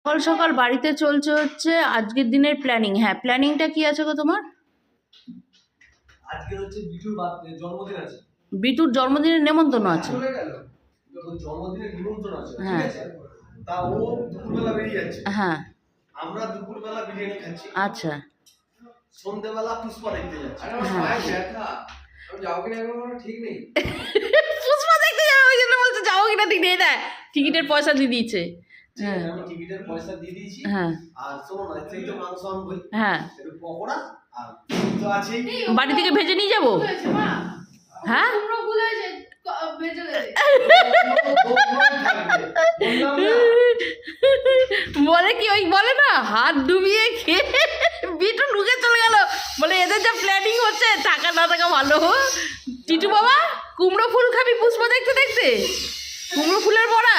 সকাল সকাল বাড়িতে চলছে হচ্ছে আজকের দিনের প্ল্যানিং। হ্যাঁ, প্ল্যানিংটা কি আছে গো তোমার? আজকে হচ্ছে বিটুর জন্মদিন আছে। বিটুর জন্মদিনের নেমন্তন্ন আছে। জন্মদিনের নিমন্ত্রণ আছে, ঠিক হ্যাঁ আছে? তা ও দুপুরবেলা বেরিয়ে যাচ্ছে। হ্যাঁ আমরা দুপুরবেলা বিরিয়ানি খাচ্ছি। আচ্ছা সন্ধ্যেবেলা পুষ্পা দেখতে যাচ্ছি। যাও কিনা এখন ঠিক নেই। পুষ্পা দেখতে যাবে ওই জন্য বলছে যাবো কিনা ঠিক নেই। দেয় টিকিটের পয়সা দিয়ে দিয়েছে। হ্যাঁ আমি টিকিটের পয়সা দিয়ে দিয়েছি। হ্যাঁ আর শোনো না, সেই তো মাংস আনবই, হ্যাঁ একটু পকোড়া আর তো আছেই। বাড়ি থেকে ভেজে নিয়ে যাবো। হ্যাঁ বলে কি ওই বলে না হাত ডুবিয়ে খেয়ে বিটু ঢুকে চলে গেল। বলে এদের যা প্ল্যানিং হচ্ছে টাকা না টাকা ভালো। টিটু বাবা কুমড়ো ফুল খাবি পুষ্পা দেখতে দেখতে? কুমড়ো ফুলের বড়া